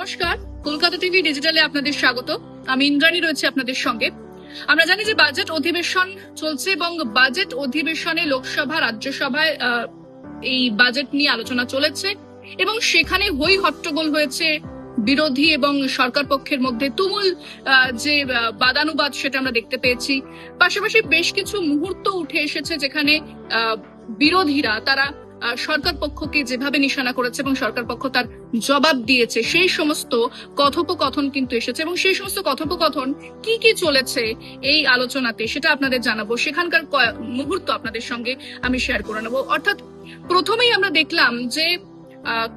নমস্কার, কলকাতা টিভি ডিজিটালে আপনাদের স্বাগত। আমি ইন্দ্রাণী রয়েছে আপনাদের সঙ্গে। আমরা জানি যে বাজেট অধিবেশন চলছে এবং বাজেট অধিবেশনে লোকসভা রাজ্যসভায় এই বাজেট নিয়ে আলোচনা চলেছে এবং সেখানে হই হট্টগোল হয়েছে বিরোধী এবং সরকার পক্ষের মধ্যে তুমুল যে বাদানুবাদ সেটা আমরা দেখতে পেয়েছি। পাশাপাশি বেশ কিছু মুহূর্ত উঠে এসেছে যেখানে বিরোধীরা তারা সরকার পক্ষকে যেভাবে নিশানা করেছে এবং সরকার পক্ষ তার জবাব দিয়েছে, সেই সমস্ত কথোপকথন কিন্তু এসেছে এবং সেই সমস্ত কথোপকথন কি কি চলেছে এই আলোচনাতে সেটা আপনাদের জানাবো। সেখানকার মুহূর্ত আপনাদের সঙ্গে আমি শেয়ার করে নেবো। অর্থাৎ প্রথমেই আমরা দেখলাম যে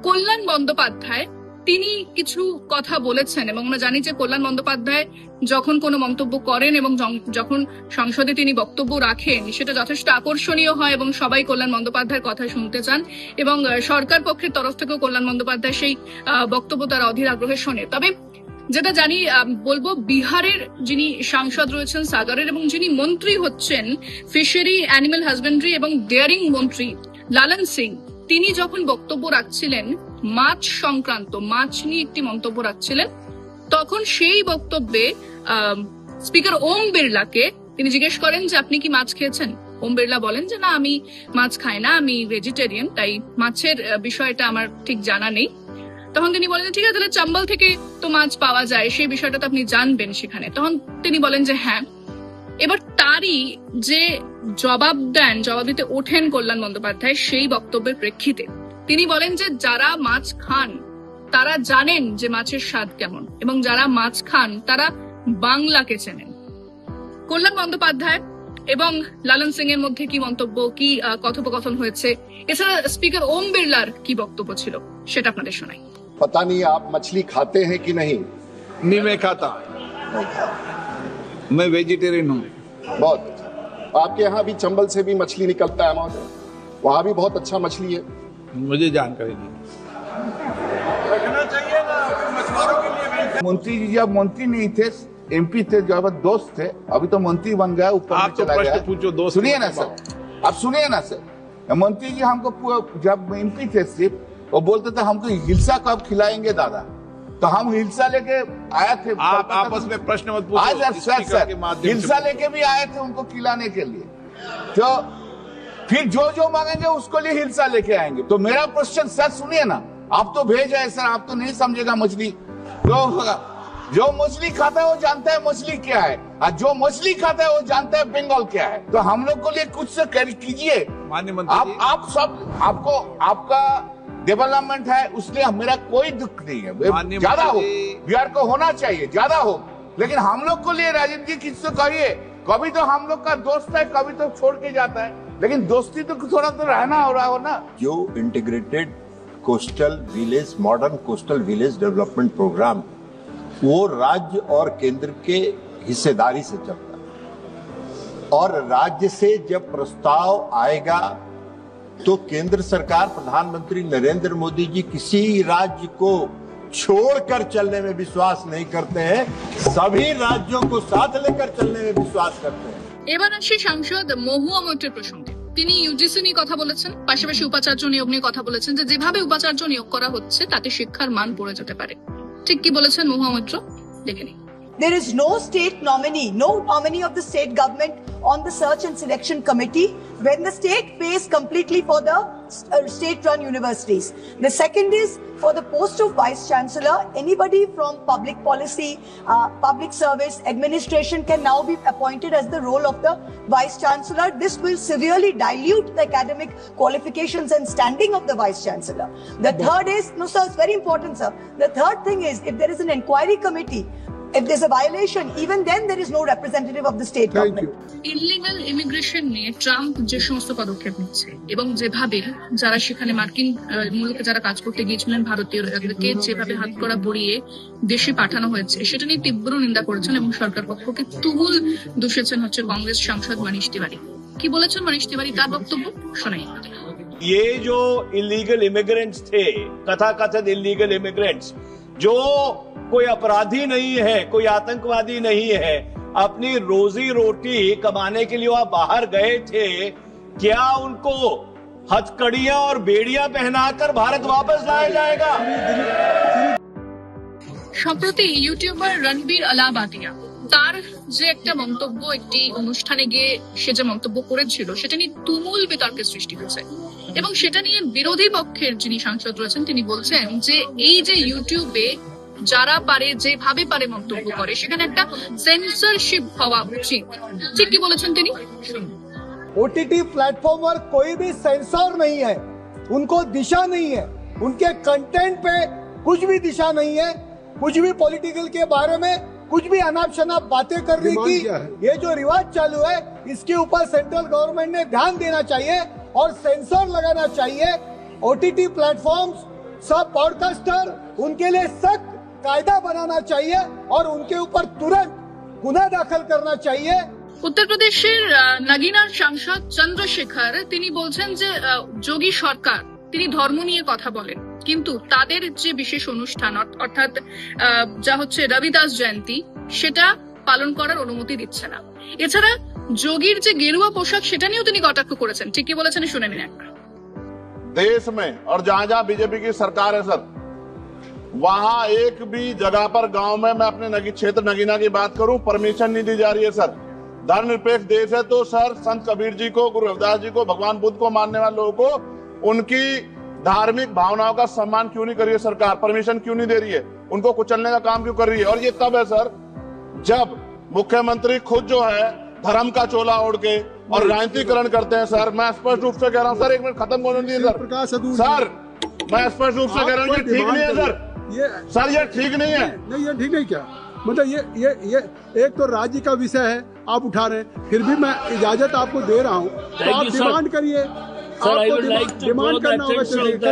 কল্যাণ বন্দ্যোপাধ্যায় তিনি কিছু কথা বলেছেন এবং আমরা জানি যে কল্যাণ বন্দ্যোপাধ্যায় যখন কোনো মন্তব্য করেন এবং যখন সংসদে তিনি বক্তব্য রাখেন সেটা যথেষ্ট আকর্ষণীয় হয় এবং সবাই কল্যাণ বন্দ্যোপাধ্যায়ের কথা শুনতে চান এবং সরকার পক্ষের তরফ থেকেও কল্যাণ বন্দ্যোপাধ্যায় সেই বক্তব্য তারা অধীর আগ্রহে শোনে। তবে যেটা জানি বলবো, বিহারের যিনি সাংসদ রয়েছেন সাগরের এবং যিনি মন্ত্রী হচ্ছেন ফিশারি, অ্যানিমাল হাজবেন্ডারি এবং ডেয়ারিং মন্ত্রী লালন সিং, তিনি যখন বক্তব্য রাখছিলেন মাছ সংক্রান্ত, মাছ নিয়ে একটি মন্তব্য রাখছিলেন, তখন সেই বক্তব্যে স্পিকার ওম বিড়লাকে তিনি জিজ্ঞেস করেন যে আপনি কি মাছ খেয়েছেন। ওম বিড়লা বলেন যে না, আমি মাছ খাই না, আমি ভেজিটেরিয়ান, তাই মাছের বিষয়টা আমার ঠিক জানা নেই। তখন তিনি বলেন ঠিক আছে, তাহলে চম্বল থেকে তো মাছ পাওয়া যায়, সেই বিষয়টা তো আপনি জানবেন সেখানে। তখন তিনি বলেন যে হ্যাঁ। এবার তারই যে জবাব দিতে ওঠেন কল্যাণ বন্দ্যোপাধ্যায় সেই বক্তব্যের প্রেক্ষিতে তিনি বলেন যে যারা মাছ খান তারা জানেন যে মাছের স্বাদ কেমন এবং যারা মাছ খান তারা বাংলাকে চেনেন। কল্যাণ বন্দ্যোপাধ্যায় এবং লালন সিং এর মধ্যে কি মন্তব্য, কি কথোপকথন হয়েছে, এছাড়া স্পিকার ওম বিড়লার কি বক্তব্য ছিল সেটা আপনাদের শোনাই। पता नहीं आप मछली खाते हैं कि नहीं? नहीं, मैं खाता, मैं वेजिटेरियन हूँ। बहुत। आपके यहाँ भी चंबल से भी मछली निकलता है महोदय, वहाँ भी बहुत अच्छा मछली है। मुझे जानकारी नहीं। मंत्री जी जब मंत्री नहीं थे, एमपी थे, जब दोस्त थे, अभी तो मंत्री बन गया, ऊपर आप तो चला गया। पूछो दोस्त। सुनिए ना सर, आप सुनिए ना सर, मंत्री जी हमको जब एमपी थे सिर्फ वो बोलते थे हमको हिलसा कब खिलाएंगे दादा, तो हम हिलसा लेके आए थे। आप आपस में प्रश्न मत पूछो। सर हिलसा लेके भी आए थे उनको खिलाने के लिए, तो फिर जो मांगेंगे उसको लिए हिलसा लेके आएंगे। तो मेरा क्वेश्चन सर सुनिए ना, आप तो भेज है सर, आप तो नहीं समझेगा मछली। तो जो मछली खाता है वो जानता है मछली क्या है, और जो मछली खाता है वो जानता है बंगाल क्या है। तो हम लोग को लिए कुछ से कीजिए। माननीय मंत्री आप सब आपको आपका डेवलपमेंट है, उसलिए मेरा कोई दुख नहीं है। ज्यादा हो, बिहार को होना चाहिए, ज्यादा हो, लेकिन हम लोग को लिए राजीव जी किससे कहिए, कभी तो हम लोग का दोस्त है, कभी तो छोड़ के जाता है, लेकिन दोस्ती तो थोड़ा तो रहना हो रहा हो ना। जो integrated coastal village, modern coastal village development programme, वो राज्य और केंद्र के हिस्सेदारी से चलता है, और राज्य से जब प्रस्ताव आएगा तो केंद्र सरकार, प्रधानमंत्री नरेंद्र मोदी जी किसी राज्य को छोड़कर चलने में विश्वास नहीं करते हैं, सभी राज्यों को साथ लेकर चलने में विश्वास करते हैं। এবার আসি সাংসদ মহুয়া মৈত্রের প্রসঙ্গে। তিনি ইউজিসি নিয়ে কথা বলেছেন, পাশাপাশি উপাচার্য নিয়োগ নিয়ে কথা বলেছেন যে যেভাবে উপাচার্য নিয়োগ করা হচ্ছে তাতে শিক্ষার মান পড়ে যেতে পারে। ঠিক কি বলেছেন মহুয়া মৈত্র, দেখে নিন। There is no state nominee, no nominee of the state government on the search and selection committee when the state pays completely for the state-run universities. The second is for the post of vice chancellor, anybody from public policy, public service, administration can now be appointed as the role of the vice chancellor. This will severely dilute the academic qualifications and standing of the vice chancellor. The third is, no sir, it's very important sir. The third thing is, if there is an inquiry committee, if there's a violation, even then there is no representative of the state government. Illegal immigration নিয়ে Trump যে সমস্ত পদক্ষেপ নিচ্ছে এবং যেভাবে যারা সেখানে মার্কিন মূলকে যারা কাজ করতে গিয়েছিলেন ভারতীয়দেরকে যেভাবে হাত করা পড়িয়ে দেশে পাঠানো হয়েছে, সেটা নিয়ে তীব্র নিন্দা করেছেন এবং সরকার পক্ষকে তুমুল দোষেছেন হচ্ছে কংগ্রেস সাংসদ মনীষ তিওয়ারি। কি বলেছেন মনীষ তিওয়ারি, তার বক্তব্য শোনাই। ये जो इलीगल इमिग्रेंट्स थे, कथाकथित इलीगल इमिग्रेंट्स, जो कोई अपराधी नहीं है, कोई आतंकवादी नहीं है, अपनी रोजी रोटी कमाने के लिए वहां बाहर गए थे, क्या उनको हथकड़ियां और बेड़ियां पहनाकर भारत वापस लाया जाएगा? সম্প্রতি ইউটিউবার রণবীর আলাবাদিয়া তার যে একটা মন্তব্য একটি অনুষ্ঠানে গিয়ে সে যে মন্তব্য করেছিল সেটা নিয়ে তুমুল বিতর্কের সৃষ্টি হয়েছে এবং সেটা নিয়ে বিরোধী পক্ষের যিনি সাংসদ রয়েছেন তিনি বলছেন যে এই যে ইউটিউবে যারা পারে যেভাবে পারে মন্তব্য করে সেখানে একটা সেন্সরशिप হওয়া উচিত। ঠিক কি বলেছেন তিনি? ओटीटी प्लेटफॉर्म पर कोई भी सेंसर नहीं है, उनको दिशा नहीं है, उनके कंटेंट पे कुछ भी दिशा नहीं है, कुछ भी पॉलिटिकल के बारे में कुछ भी अनाप शनाप बातें करने की ये जो रिवाज चालू है इसके ऊपर सेंट्रल गवर्नमेंट ने ध्यान देना चाहिए और सेंसर लगाना चाहिए। ओटीटी प्लेटफॉर्म्स सब पॉडकास्टर उनके लिए सख्त कायदा बनाना चाहिए और उनके ऊपर तुरंत गुना दाखिल करना चाहिए। উত্তর প্রদেশের নাগিনার সাংসদ চন্দ্রশেখর তিনি বলছেন যে যোগী সরকার তিনি ধর্ম নিয়ে কথা বলেন কিন্তু তাদের যে বিশেষ অনুষ্ঠান অর্থাৎ যা হচ্ছে রবিদাস জয়ন্তী সেটা পালন করার অনুমতি দিচ্ছে না। এছাড়া যোগীর যে গেরুয়া পোশাক সেটা নিয়েও তিনি কটাক্ষ করেছেন। ঠিক কি বলেছেন শুনে নিন একবার। देश में और जहां जहां बीजेपी की सरकार है सर, वहां एक भी जगह पर गांव में मैं अपने क्षेत्र नगीना की बात करूं परमिशन नहीं दी जा रही है सर। धर्मनिरपेक्ष देश है तो सर संत कबीर जी को, गुरु रविदास जी को, भगवान बुद्ध को मानने वाले लोगों को उनकी धार्मिक भावनाओं का सम्मान क्यों नहीं कर रही है सरकार? परमिशन क्यों नहीं दे रही है? उनको कुचलने का काम क्यों कर रही है? और ये तब है सर जब मुख्यमंत्री खुद जो है धर्म का चोला ओढ़ के और राजनीतिकरण करते हैं सर। मैं स्पष्ट रूप से कह रहा हूँ सर, एक मिनट खत्म होने दीजिए सर। मैं स्पष्ट रूप से कह रहा हूँ ये ठीक नहीं है सर। सर ये ठीक नहीं है। नहीं ये ठीक नहीं क्या मतलब ये एक तो राज्य का विषय है आप उठा रहे हैं, फिर भी मैं इजाजत आपको दे रहा हूँ तो आप डिमांड करिए। आपको डिमांड करना होगा तो एक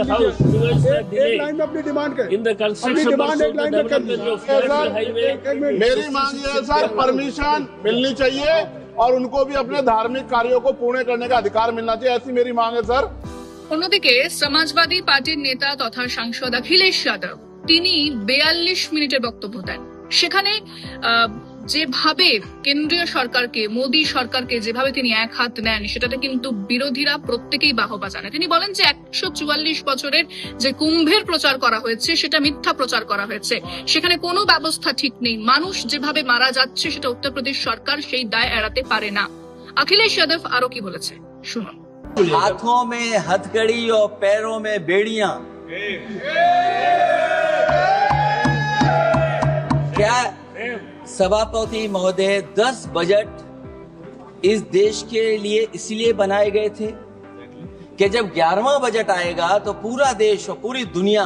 लाइन में अपनी डिमांड करें। अपनी डिमांड एक लाइन में कर मेरी मांग ये है सर परमिशन मिलनी चाहिए और उनको भी अपने धार्मिक कार्यों को पूर्ण करने का अधिकार मिलना चाहिए, ऐसी मेरी मांग है सर। অন্যদিকে সমাজবাদী পার্টির নেতা তথা সাংসদ অখিলেশ যাদব তিনি 42 মিনিটের বক্তব্য দেন। সেখানে যেভাবে কেন্দ্রীয় সরকারকে মোদী সরকারকে যেভাবে তিনি এক হাত নেন সেটাতে কিন্তু বিরোধীরা প্রত্যেকেই বাহবা জানায়। তিনি বলেন যে 144 বছরের যে কুম্ভের প্রচার করা হয়েছে সেটা মিথ্যা প্রচার করা হয়েছে, সেখানে কোনো ব্যবস্থা ঠিক নেই, মানুষ যেভাবে মারা যাচ্ছে সেটা উত্তরপ্রদেশ সরকার সেই দায় এড়াতে পারে না। অখিলেশ যাদব আরো কি বলেছে শুনুন। हाथों में हथकड़ी और पैरों में बेड़ियां, क्या सभापति महोदय 10 बजट इस देश के लिए इसलिए बनाए गए थे कि जब 11वां बजट आएगा तो पूरा देश और पूरी दुनिया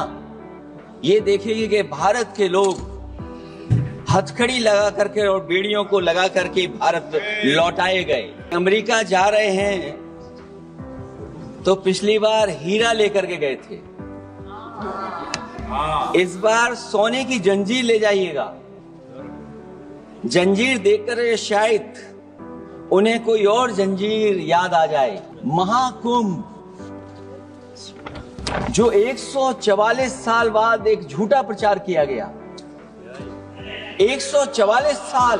ये देखेगी कि भारत के लोग हथकड़ी लगा करके और बेड़ियों को लगा करके भारत लौटाए गए। अमेरिका जा रहे हैं तो पिछली बार हीरा लेकर के गए थे, इस बार सोने की जंजीर ले जाइएगा। जंजीर देखकर शायद उन्हें कोई और जंजीर याद आ जाए। महाकुंभ जो 144 साल बाद एक झूठा प्रचार किया गया, 144 साल।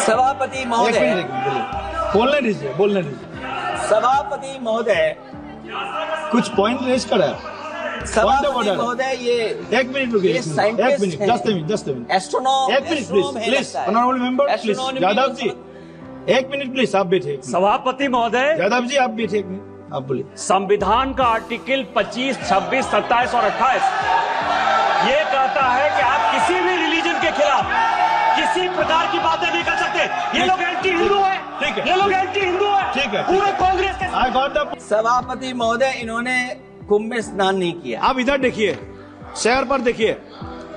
सभापति महोदय बोलने दीजिए सभापति महोदय कुछ पॉइंट रेज करा। सभापति महोदय ये एक मिनट रुकिए, एक मिनट जस्ट मिनट एस्ट्रोनॉम एक minute please honourable member please Yadav ji एक मिनट प्लीज आप बैठे। सभापति महोदय यादव जी आप बैठे, एक मिनट आप बोलिए। संविधान का आर्टिकल 25, 26, 27 और 28 ये कहता है कि आप किसी भी रिलीजन के खिलाफ किसी प्रकार की बातें नहीं कर सकते। ये लोग एंटी हिंदू है, ये लोग एंटी हिंदू है, ठीक है पूरे कांग्रेस के। आई गॉट द सभापति महोदय इन्होंने कुंभ में स्नान नहीं किया। आप इधर देखिए, शहर पर देखिए,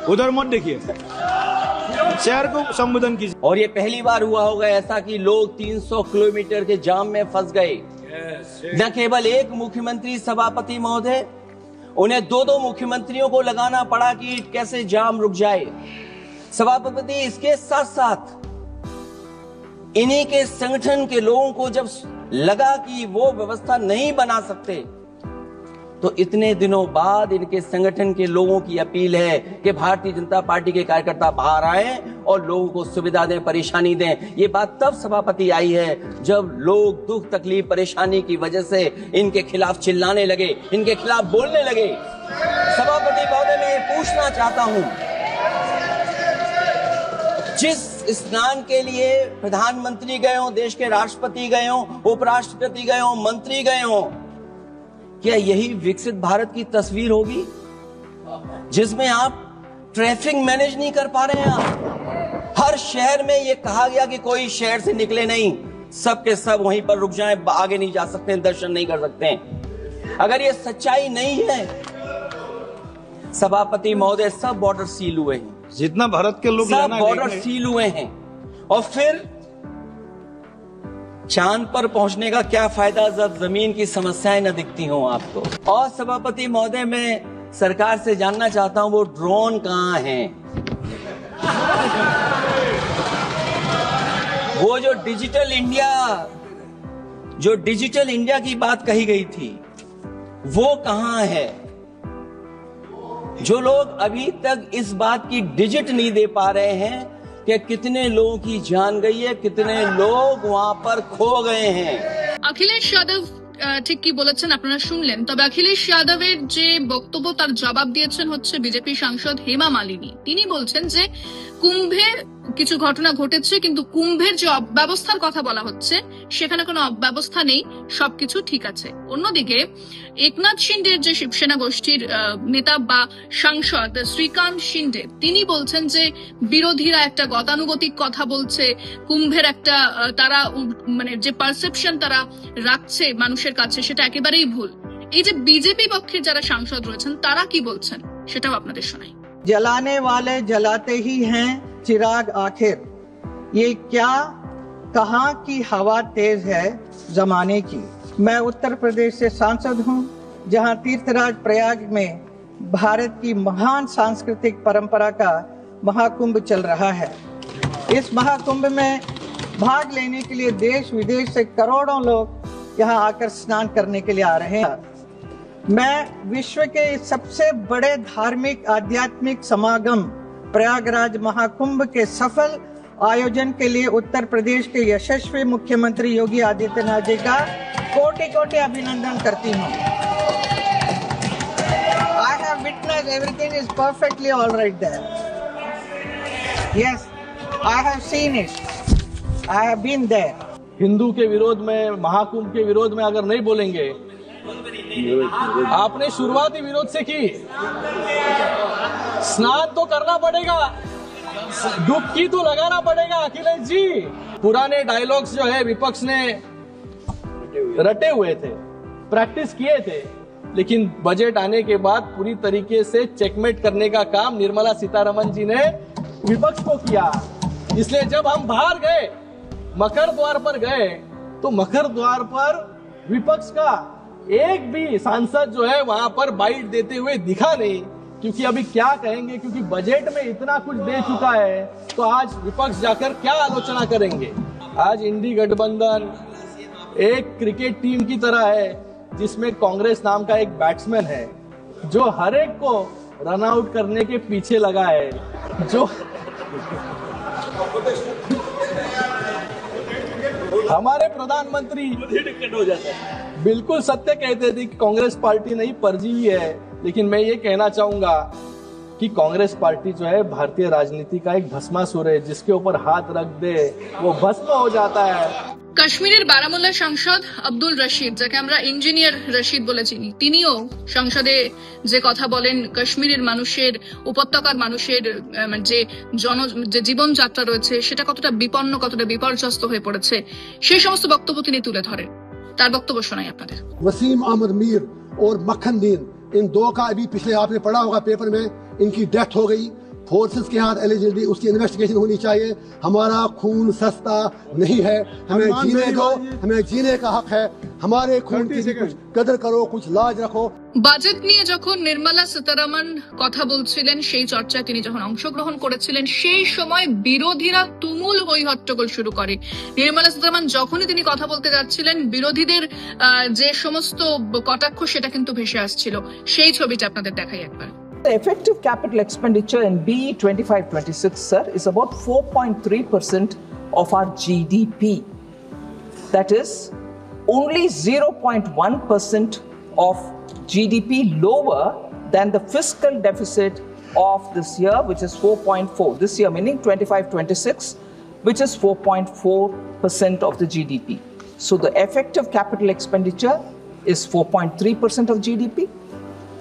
उधर मत देखिए, शहर को संबोधन कीजिए। और ये पहली बार हुआ होगा ऐसा कि लोग 300 किलोमीटर के जाम में फंस गए। न केवल एक मुख्यमंत्री सभापति महोदय, उन्हें 2-2 मुख्यमंत्रियों को लगाना पड़ा कि कैसे जाम रुक जाए। सभापति इसके साथ साथ इन्हीं के संगठन के लोगों को जब लगा कि वो व्यवस्था नहीं बना सकते तो इतने दिनों बाद इनके संगठन के लोगों की अपील है कि भारतीय जनता पार्टी के कार्यकर्ता बाहर आए और लोगों को सुविधा दें, परेशानी दें। ये बात तब सभापति आई है जब लोग दुख तकलीफ परेशानी की वजह से इनके खिलाफ चिल्लाने लगे, इनके खिलाफ बोलने लगे। सभापति महोदय, मैं ये पूछना चाहता हूं, जिस स्नान के लिए प्रधानमंत्री गए हो, देश के राष्ट्रपति गए हो, उपराष्ट्रपति गए हो, मंत्री गए हो, क्या यही विकसित भारत की तस्वीर होगी जिसमें आप ट्रैफिक मैनेज नहीं कर पा रहे हैं? आप हर शहर में ये कहा गया कि कोई शहर से निकले नहीं, सबके सब वहीं पर रुक जाएं, आगे नहीं जा सकते, दर्शन नहीं कर सकते। अगर ये सच्चाई नहीं है सभापति महोदय, सब बॉर्डर सील हुए हैं, जितना भारत के लोग सब बॉर्डर सील हुए हैं, और फिर चांद पर पहुंचने का क्या फायदा जब जमीन की समस्याएं न दिखती हों आपको? और सभापति महोदय, मैं सरकार से जानना चाहता हूं, वो ड्रोन कहां हैं? वो जो डिजिटल इंडिया की बात कही गई थी, वो कहां है? जो लोग अभी तक इस बात की डिजिट नहीं दे पा रहे हैं कि कितने लोगों की जान गई है, कितने लोग वहां पर खो गए हैं। অখিলেশ যাদব ঠিক কি বলেছেন আপনারা শুনলেন। তবে অখিলেশ যাদবের যে বক্তব্য, তার জবাব দিয়েছেন হচ্ছে বিজেপি সাংসদ হেমা মালিনী। তিনি বলছেন যে কুম্ভে কিছু ঘটনা ঘটেছে, কিন্তু কুম্ভের যে অব্যবস্থার কথা বলা হচ্ছে সেখানে কোনো অব্যবস্থা নেই, সবকিছু ঠিক আছে। অন্যদিকে একনাথ শিন্ডের যে শিবসেনা গোষ্ঠীর নেতা বা সাংসদ শ্রীকান্ত শিন্ডে, তিনি বলছেন যে বিরোধীরা একটা গতানুগতিক কথা বলছে, কুম্ভের একটা তারা মানে যে পারসেপশন তারা রাখছে মানুষের কাছে সেটা একেবারেই ভুল। এই যে বিজেপি পক্ষের যারা সাংসদ রয়েছেন তারা কি বলছেন সেটাও আপনাদের শোনাই। जलाने वाले जलाते ही हैं चिराग आखिर, ये क्या कहां की हवा तेज है जमाने की। मैं उत्तर प्रदेश से सांसद हूं, जहां तीर्थराज प्रयाग में भारत की महान सांस्कृतिक परंपरा का महाकुंभ चल रहा है। इस महाकुंभ में भाग लेने के लिए देश विदेश से करोड़ों लोग यहां आकर स्नान करने के लिए आ रहे हैं। मैं विश्व के सबसे बड़े धार्मिक आध्यात्मिक समागम प्रयागराज महाकुंभ के सफल आयोजन के लिए उत्तर प्रदेश के यशस्वी मुख्यमंत्री योगी आदित्यनाथ जी का कोटि कोटि अभिनंदन करती हूँ। I have witnessed everything is perfectly all right there. Yes, I have seen it. I have been there. Hindu के विरोध में, महाकुंभ के विरोध में अगर नहीं बोलेंगे, आपने शुरुआती विरोध से की, स्नान तो करना पड़ेगा, डुबकी तो लगाना पड़ेगा। अखिलेश जी, पुराने डायलॉग्स जो है विपक्ष ने रटे हुए थे, प्रैक्टिस किए थे, लेकिन बजट आने के बाद पूरी तरीके से चेकमेट करने का काम निर्मला सीतारमण जी ने विपक्ष को किया। इसलिए जब हम बाहर गए, मकर द्वार पर गए, तो मकर द्वार पर विपक्ष का एक भी सांसद जो है वहां पर बाइट देते हुए दिखा नहीं, क्योंकि अभी क्या कहेंगे, क्योंकि बजट में इतना कुछ दे चुका है, तो आज विपक्ष जाकर क्या आलोचना करेंगे। आज इंडी गठबंधन एक क्रिकेट टीम की तरह है, जिसमें कांग्रेस नाम का एक बैट्समैन है जो हर एक को रन आउट करने के पीछे लगा है। जो हमारे प्रधानमंत्री बिल्कुल सत्य कहते थे कि कांग्रेस पार्टी नहीं परजीवी है, लेकिन मैं ये कहना चाहूंगा कि कांग्रेस पार्टी जो है भारतीय राजनीति का एक भस्मासुर है, जिसके ऊपर हाथ रख दे वो भस्म हो जाता है। কাশ্মীরের বারামুল্লা সাংসদ আব্দুল রশিদ, যাকে আমরা ইঞ্জিনিয়ার রশিদ বলে চিনি, তিনিও সংসদে যে কথা বলেন কাশ্মীরের মানুষের, উপত্যকার মানুষের যে জীবনযাত্রা রয়েছে সেটা কতটা বিপন্ন, কতটা বিপর্যস্ত হয়ে পড়েছে, সেই সমস্ত বক্তব্য তিনি তুলে ধরেন। তার বক্তব্য শোনাই আপনাদের। वसीम अहमद मीर और मक्खन दीन, इन दो का अभी पिछले आपने पढ़ा होगा पेपर में, इनकी डेथ हो गई। फोर्सेस के हाथ एलिजिबिलिटी, उसकी इन्वेस्टिगेशन होनी चाहिए। हमारा खून सस्ता नहीं है, हमें जीने दो, हमें जीने का हक है। हमारे खून की कुछ कदर करो, कुछ लाज रखो। বাজেট নিয়ে যখন নির্মলা সীতারামন কথা বলছিলেন, সেই চর্চায় তিনি যখন অংশগ্রহণ করেছিলেন, সেই সময় বিরোধীরা তুমুল হই হট্টগোল শুরু করে। নির্মলা সীতারামন যখনই তিনি কথা বলতে যাচ্ছিলেন, বিরোধীদের যে সমস্ত কটাক্ষ সেটা কিন্তু ভেসে আসছিল। সেই ছবিটা আপনাদের দেখাই একবার। The effective capital expenditure in BE 25-26, sir, is about 4.3% of our GDP. That is only 0.1% of GDP lower than the fiscal deficit of this year, which is 4.4. This year meaning 25-26, which is 4.4% of the GDP. So the effective capital expenditure is 4.3% of GDP.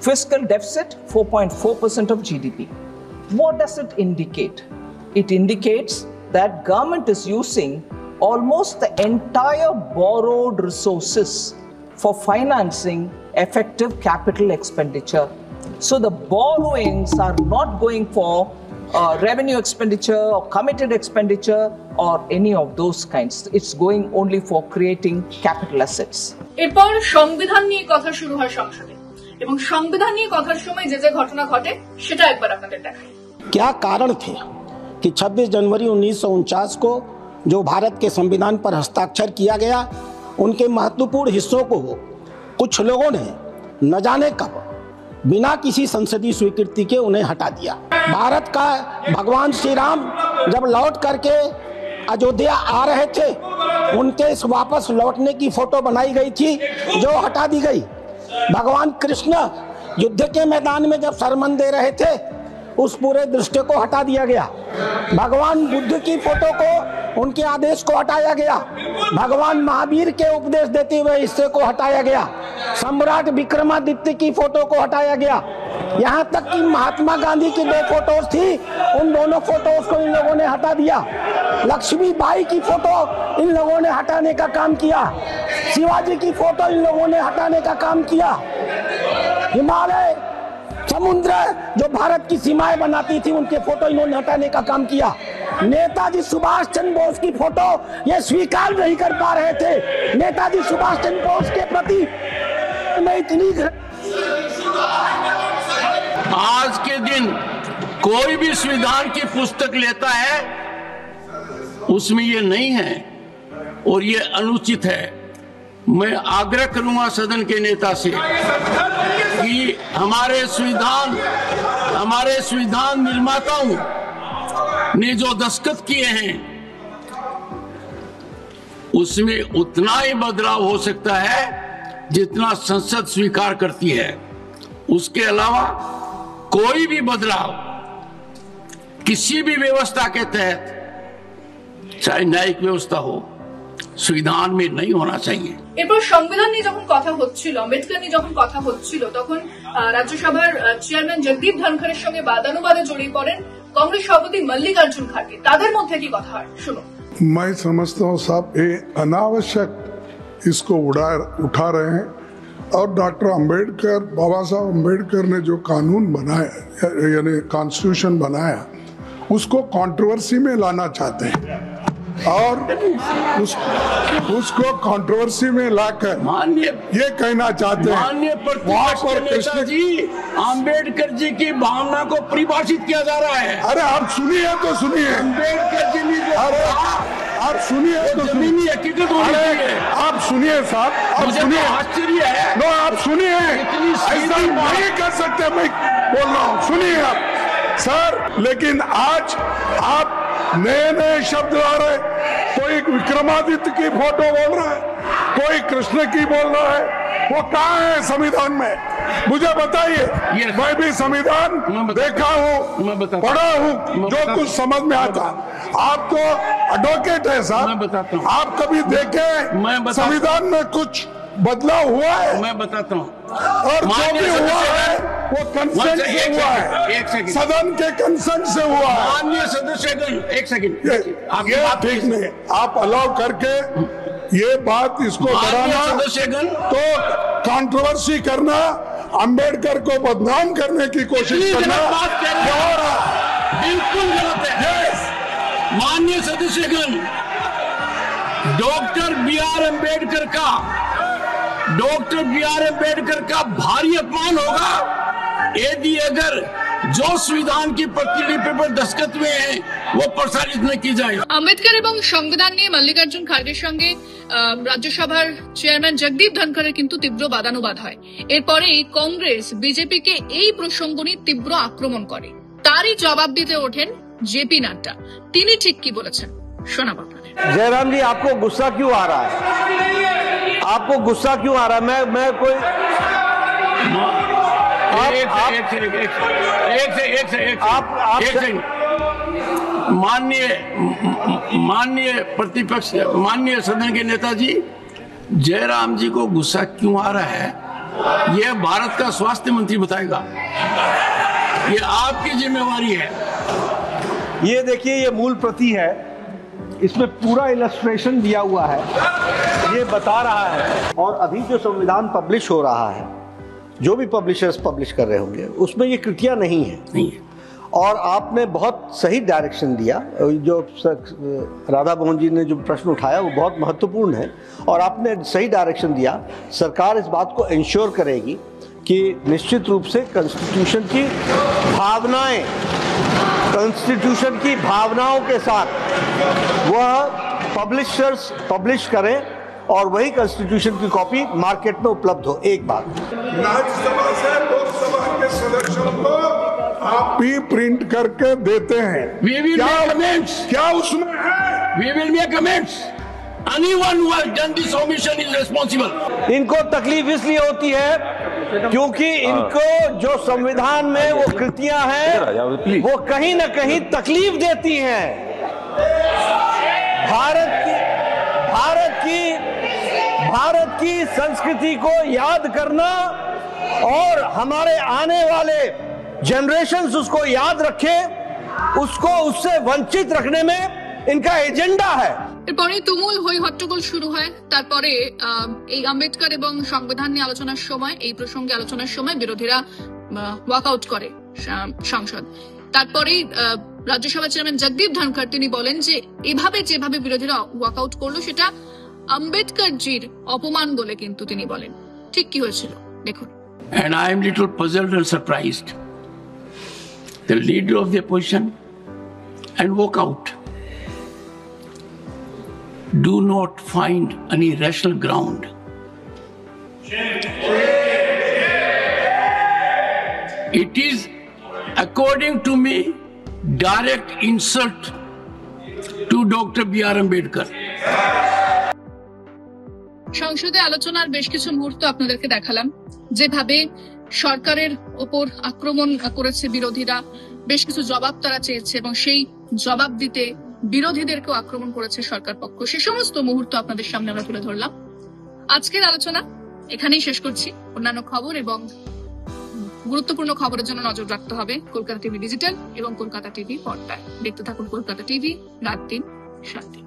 Fiscal deficit 4.4% of GDP. What does it indicate? It indicates that government is using almost the entire borrowed resources for financing effective capital expenditure. So the borrowings are not going for revenue expenditure or committed expenditure or any of those kinds. It's going only for creating capital assets. এরপর সংবিধান নিয়ে কথা শুরু হয় সংসদে এবং সংবিধান নিয়ে কথার সময় যে যে ঘটনা ঘটে সেটা একবার আপনাদের দেখাই। क्या कारण थे कि 26 जनवरी 1949 को जो भारत के संविधान पर हस्ताक्षर किया गया, उनके महत्वपूर्ण हिस्सों को कुछ लोगों ने न जाने कब बिना किसी संसदीय स्वीकृति के उन्हें हटा दिया। भारत का भगवान श्री राम जब लौट करके अयोध्या आ रहे थे, उनके वापस लौटने की फोटो बनाई गई थी जो हटा दी गई। भगवान कृष्ण युद्ध के मैदान में जब सरमन दे रहे थे, उस पूरे दृश्य को हटा दिया गया। भगवान बुद्ध की फोटो को, उनके आदेश को हटाया गया। भगवान महावीर के उपदेश देते हुए हिस्से को हटाया गया। सम्राट विक्रमादित्य की फोटो को हटाया गया। यहाँ तक कि महात्मा गांधी की 2 फोटोज थी, उन दोनों फोटोज को इन लोगों ने हटा दिया। लक्ष्मीबाई की फोटो इन लोगों ने हटाने का काम किया। शिवाजी की फोटो इन लोगों ने हटाने का काम किया। हिमालय, समुद्र जो भारत की सीमाएं बनाती थी, उनके फोटो इन्होंने हटाने का काम किया। नेताजी सुभाष चंद्र बोस की फोटो ये स्वीकार नहीं कर पा रहे थे। नेताजी सुभाष चंद्र बोस के प्रति मैं इतनी आज के दिन कोई भी संविधान की पुस्तक लेता है, उसमें ये नहीं है और ये अनुचित है। मैं आग्रह करूंगा सदन के नेता से कि हमारे संविधान निर्माताओं ने जो दस्तखत किए हैं, उसमें उतना ही बदलाव हो सकता है जितना संसद स्वीकार करती है। उसके अलावा कोई भी बदलाव किसी भी व्यवस्था के तहत, चाहे न्यायिक व्यवस्था हो, संविधान में नहीं होना चाहिए। এরপর সংবিধান নিয়ে যখন কথা হচ্ছিল, আম্বেদকর নিয়ে যখন কথা হচ্ছিল, তখন রাজ্যসভার চেয়ারম্যান জগদীপ ধনখড়ের সঙ্গে বাদানুবাদে জড়িয়ে পড়েন কংগ্রেস সভাপতি মল্লিকার্জুন খাড়গে। তাদের মধ্যে কি কথা হয় শুনুন। मैं समझता हूँ साहब ये अनावश्यक इसको उठा रहे हैं और डॉक्टर अंबेडकर, बाबा साहब अंबेडकर ने जो कानून बनाया, यानी कॉन्स्टिट्यूशन बनाया, उसको कंट्रोवर्सी में लाना चाहते हैं और उसको कंट्रोवर्सी में लाकर ये कहना चाहते हैं वहाँ पर कृष्ण जी अंबेडकर जी की भावना को परिभाषित किया जा रहा है। अरे आप सुनिए तो सुनिए, अंबेडकर जी ने जो आप सुनिए तो जमीनी हकीकत होनी चाहिए। आप सुनिए साहब, आप सुनिए, आश्चर्य है। नो आप सुनिए, ऐसा नहीं कर सकते, मैं बोल रहा हूँ, सुनिए आप सर। लेकिन आज आप नए नए शब्द ला रहे, कोई विक्रमादित्य की फोटो बोल रहा है, कोई कृष्ण की बोल रहा है, वो कहाँ है संविधान में? मुझे बताइए। मैं भी संविधान देखा हूँ, पढ़ा हूँ, जो कुछ समझ में आता। आप तो एडवोकेट है साहब, आप कभी देखे संविधान में कुछ बदलाव हुआ है? मैं बताता हूँ। और जो भी हुआ है वो कंसेंट से हुआ है, सदन के कंसेंट से हुआ है। माननीय सदस्यगण, एक सेकंड, ये ठीक नहीं, आप अलाउ करके ये बात इसको बढ़ाना तो कंट्रोवर्सी करना, अंबेडकर को बदनाम करने की कोशिश करना बिल्कुल गलत है। माननीय सदस्यगण, डॉक्टर बी आर अम्बेडकर का भारी अपमान होगा यदि अगर जो संविधान की प्रतिलिपि पर दस्तखत हुए हैं वो प्रसारित न की जाए। আম্বেদকর এবং সংবিধান নিয়ে মল্লিকার্জুন খাড়গের সঙ্গে রাজ্যসভার চেয়ারম্যান জগদীপ ধনখড়ের কিন্তু তীব্র বাদানুবাদ হয়। এরপরেই কংগ্রেস বিজেপিকে এই প্রসঙ্গ নিয়ে তীব্র আক্রমণ করে। তারই জবাব দিতে ওঠেন জেপি নাড্ডা। তিনি ঠিক কি বলেছেন শোনাব আপনাদের। जयराम जी, आपको गुस्सा क्यों आ रहा है? आपको गुस्सा क्यों आ रहा है? मैं कोई माननीय प्रतिपक्ष, माननीय सदन के नेताजी, जयराम जी को गुस्सा क्यों आ रहा है, यह भारत का स्वास्थ्य मंत्री बताएगा। ये आपकी जिम्मेवारी है। ये देखिए, ये मूल प्रति है, इसमें पूरा इलस्ट्रेशन दिया हुआ है, ये बता रहा है। और अभी जो संविधान पब्लिश हो रहा है, जो भी पब्लिशर्स पब्लिश कर रहे होंगे, उसमें ये कृतियां नहीं है। और आपने बहुत सही डायरेक्शन दिया। जो राधा मोहन जी ने जो प्रश्न उठाया वो बहुत महत्वपूर्ण है, और आपने सही डायरेक्शन दिया। सरकार इस बात को इंश्योर करेगी कि निश्चित रूप से कॉन्स्टिट्यूशन की भावनाएं, कॉन्स्टिट्यूशन की भावनाओं के साथ वह पब्लिशर्स पब्लिश करें और वही कॉन्स्टिट्यूशन की कॉपी मार्केट में उपलब्ध हो। एक बात, राज्यसभा से लोकसभा के सदस्यों को आप भी प्रिंट करके देते हैं। We will make amends. क्या उसमें है? We will make amends. Anyone who has done this omission is responsible. इनको तकलीफ इसलिए होती है क्योंकि इनको जो संविधान में वो कृतियां हैं वो कहीं ना कहीं तकलीफ देती हैं। भारत की संस्कृति को याद करना और हमारे आने वाले जनरेशंस उसको याद रखें, उसको उससे वंचित रखने में इनका एजेंडा है। এরপরে তুমুল হই হট্টগোল শুরু হয়। তারপরে এই আম্বেদকর এবং সংবিধান নিয়ে আলোচনার সময়, এই প্রসঙ্গে আলোচনার সময় বিরোধীরা ওয়াকআউট করে সংসদ। তারপরে রাজ্যসভা চেয়ারম্যান জগদীপ ধনখড় তিনি বলেন যে এভাবে যেভাবে বিরোধীরা ওয়াকআউট করলো সেটা আম্বেদকরজির অপমান বলে কিন্তু তিনি বলেন। ঠিক কি হয়েছিল দেখুন। And I am little puzzled and surprised. The leader of the opposition and walk out. Do not find any rational ground. It is, according to me, direct insult to Dr. B.R. Ambedkar. সংসদে আলোচনার বেশ কিছু মুহূর্ত আপনাদেরকে দেখালাম, যেভাবে সরকারের ওপর আক্রমণ করেছে বিরোধীরা, বেশ কিছু জবাব তারা চেয়েছে এবং সেই জবাব দিতে বিরোধীদেরকেও আক্রমণ করেছে সরকার পক্ষ। সে সমস্ত মুহূর্ত আপনাদের সামনে আমরা তুলে ধরলাম। আজকের আলোচনা এখানেই শেষ করছি। অন্যান্য খবর এবং গুরুত্বপূর্ণ খবরের জন্য নজর রাখতে হবে কলকাতা টিভি ডিজিটাল এবং কলকাতা টিভি পর্দায়। দেখতে থাকুন কলকাতা টিভি, রাত 3, 7 দিন।